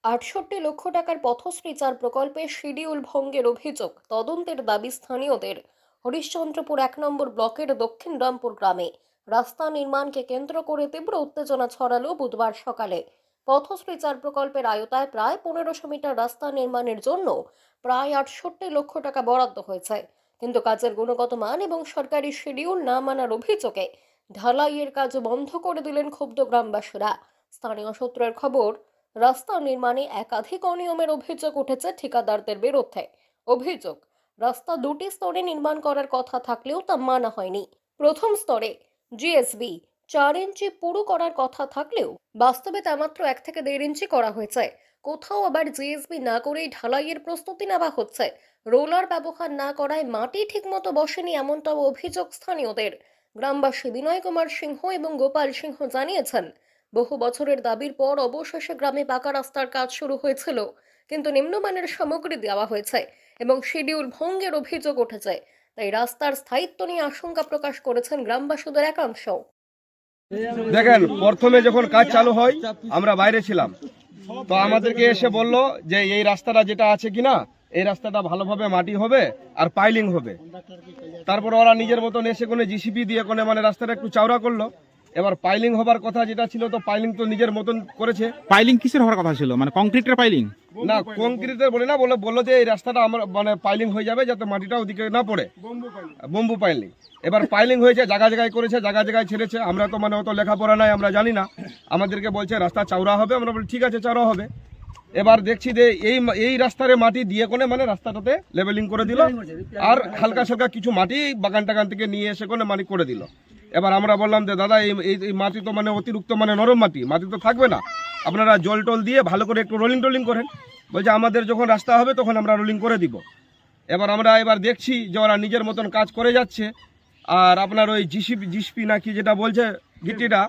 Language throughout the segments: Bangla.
৬৮ লক্ষ টাকার পথশ্রী ৪ প্রকল্পে শিডিউল ভঙ্গের অভিযোগ, তদন্তের দাবি স্থানীয়দের। হরিশ্চন্দ্রপুর ১ নম্বর ব্লকের দক্ষিণ রামপুর গ্রামে রাস্তা নির্মাণকে কেন্দ্র করে তীব্র উত্তেজনা ছড়ালো বুধবার সকালে। পথশ্রী ৪ প্রকল্পের আওতায় প্রায় ১৫০০ মিটার রাস্তা নির্মাণের জন্য প্রায় ৬৮ লক্ষ টাকা বরাদ্দ হয়েছে, কিন্তু কাজের গুণগত মান এবং সরকারি শিডিউল না মানার অভিযোগে ঢালাইয়ের কাজ বন্ধ করে দিলেন ক্ষুব্ধ গ্রামবাসীরা। স্থানীয় সূত্রের খবর, রাস্তা নির্মাণে একাধিক অনিয়মের অভিযোগ উঠেছে ঠিকাদারদের বিরুদ্ধে। অভিযোগ, রাস্তা দুটি স্তরে নির্মাণ করার কথা থাকলেও তা মানা হয়নি। প্রথম স্তরে জিএসবি ৪ ইঞ্চি পুরো করার কথা থাকলেও বাস্তবে তা মাত্র ১ থেকে ১.৫ ইঞ্চি করা হয়েছে। কোথাও আবার জিএসবি না করেই ঢালাইয়ের প্রস্তুতি নেওয়া হচ্ছে। রোলার ব্যবহার না করায় মাটি ঠিকমতো বসেনি, এমনটাও অভিযোগ স্থানীয়দের। গ্রামবাসী বিনয় কুমার সিংহ এবং গোপাল সিংহ জানিয়েছেন, বহু বছরের দাবির পর অবশেষে গ্রামে পাকা রাস্তার কাজ শুরু হয়েছিল, কিন্তু নিম্নমানের সামগ্রী দেওয়া হয়েছে এবং শিডিউল ভঙ্গের অভিযোগ উঠেছে। তাই রাস্তার স্থায়িত্ব নিয়ে আশঙ্কা প্রকাশ করেছেন গ্রামবাসীদের একাংশ। দেখেন, প্রথমে যখন কাজ চালু হয় আমরা বাইরে ছিলাম, তো আমাদেরকে এসে বলল যে এই রাস্তাটা যেটা আছে কিনা, এই রাস্তাটা ভালোভাবে মাটি হবে আর পাইলিং হবে। তারপর ওরা নিজের মতন এসে কোনো জিসিপি দিয়ে কোনো মানে রাস্তাটা একটু চওড়া করলো। এবার পাইলিং হবার কথা যেটা ছিল, তো পাইলিং তো নিজের মতন করেছে। পাইলিং কিসের হওয়ার কথা ছিল, মানে কংক্রিটের পাইলিং? না, কংক্রিটের বলে না, বললো যে এই রাস্তাটা আমার মানে পাইলিং হয়ে যাবে যাতে মাটিটা ওদিকে না পড়ে, বম্বু পাইলিং। এবার পাইলিং হয়েছে, জায়গা জায়গায় করেছে, জায়গা জায়গায় ছেড়েছে। আমরা তো মানে অত লেখাপড়া নাই, আমরা জানি না। আমাদেরকে বলছে রাস্তা চওড়া হবে, আমরা বলি ঠিক আছে চওড়া হবে। এবার দেখছি যে এই রাস্তার মাটি দিয়ে কোনে মানে রাস্তাটাতে লেভেলিং করে দিল, আর হালকা সালকা কিছু মাটি বাগান টাগান থেকে নিয়ে এসে কোনে মানে করে দিল। এবার আমরা বললাম যে দাদা এই মাটি তো মানে অতিরিক্ত মানে নরম মাটি তো থাকবে না, আপনারা জল টল দিয়ে ভালো করে একটু রোলিং টোলিং করেন। বলছে আমাদের যখন রাস্তা হবে তখন আমরা রোলিং করে দিব। এবার দেখছি যে ওরা নিজের মতন কাজ করে যাচ্ছে। আর আপনার ওই জিসপি নাকি যেটা বলছে গিটিটা,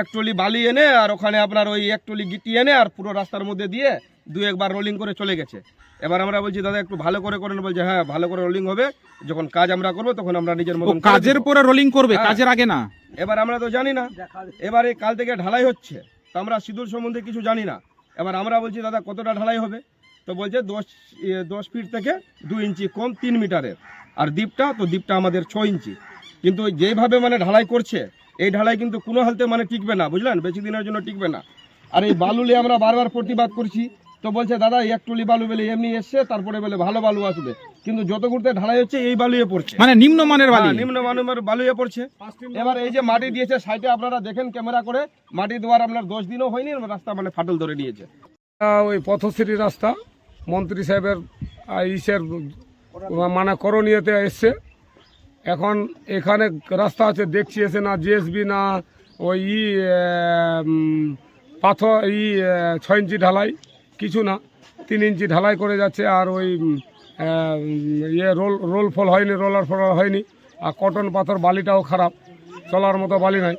এক টলি বালি এনে আর ওখানে আপনার ওই এক টলি গিটি এনে আর পুরো রাস্তার মধ্যে দিয়ে একবার রোলিং করে চলে গেছে। এবার আমরা বলছি দাদা একটু ভালো করে করেন। বলছে হ্যাঁ ভালো করে রোলিং হবে, যখন কাজ আমরা করবো তখন আমরা নিজের মতন কাজের পরে রোলিং করবে, কাজের আগে না। এবার আমরা তো জানি না, এবারে কাল থেকে ঢালাই হচ্ছে, তো আমরা শিডিউল সম্বন্ধে কিছু জানি না। এবার আমরা বলছি দাদা কতটা ঢালাই হবে, তো বলছে 10 ফিট থেকে 2 ইঞ্চি কম 3 মিটারের। আর দ্বীপটা আমাদের 6 ইঞ্চি। কিন্তু যেভাবে মানে ঢালাই করছে, এই ঢালাই কিন্তু কোনো হালতে মানে টিকবে না, বুঝলেন, বেশি দিনের জন্য টিকবে না। আর এই বালুলে আমরা বারবার প্রতিবাদ করছি, তো বলছে দাদা এক টলি বালু বলে এমনি এসছে, তারপরে বলে ভালো বালু আসবে, কিন্তু যত ঘুরতে ঢালাই হচ্ছে এই বালুয়ে পড়ছে, মানে নিম্নমানের বালু, নিম্নমানের বালুয়ে পড়ছে। এবার এই যে মাটি দিয়েছে সাইডে, আপনারা দেখেন ক্যামেরা করে, মাটি দেওয়ার আপনার 10 দিনও হয়নি, রাস্তা মানে ফাটল ধরে নিয়েছে। ওই পথশ্রী রাস্তা মন্ত্রী সাহেবের ইসের মানে করণীয়তে এসছে। এখন এখানে রাস্তা আছে দেখছি এসে, না জিএসবি না ওই পাথর 6 ইঞ্চি ঢালাই, কিছু না 3 ইঞ্চি ঢালাই করে যাচ্ছে। আর ওই রোল ফল হয়নি, রোলার ফল হয়নি। আর কটন পাথর বালিটাও খারাপ, চলার মতো বালি নাই,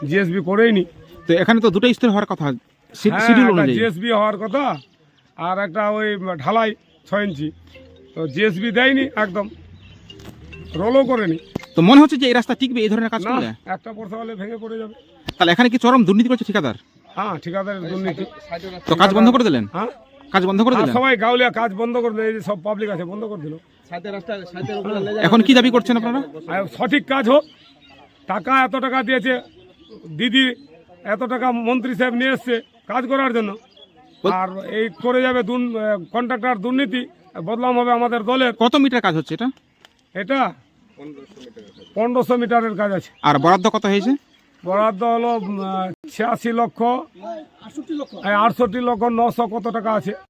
জিএসবি করেই নি। তো এখানে তো দুটো স্তর হওয়ার কথা, জিএসবি হওয়ার কথা, আর একটা ওই ঢালাই 6 ইঞ্চি, তো জিএসবি দেয়নি, একদম রোলও করেনি। তো মনে হচ্ছে যে এই রাস্তা টিকবে এই ধরনের কাজ করলে? একটা বর্ষা হলে ভেঙে পড়ে যাবে। তাহলে এখানে কি চরম দুর্নীতি করছে ঠিকাদার? হ্যাঁ, ঠিকাদারের দুর্নীতি। তো কাজ বন্ধ করে দিলেন? হ্যাঁ, কাজ বন্ধ করে দিলেন? সবাই গাউলিয়া কাজ বন্ধ করে দিল, সব পাবলিক আছে বন্ধ করে দিল। এখন কি দাবি করছেন আপনারা? সঠিক কাজ হোক। টাকা এত টাকা দিয়েছে দিদি, এত টাকা মন্ত্রী সাহেব নিয়ে এসছে কাজ করার জন্য, আর এই করে যাবে কন্ট্রাক্টর দুর্নীতি, বদলাম হবে আমাদের দলের। কত মিটার কাজ হচ্ছে এটা? এটা 1500 মিটারের কাজ আছে। আর বরাদ্দ কত হয়েছে? বরাদ্দ হলো 86 লক্ষ 68 লক্ষ 900 কত টাকা আছে।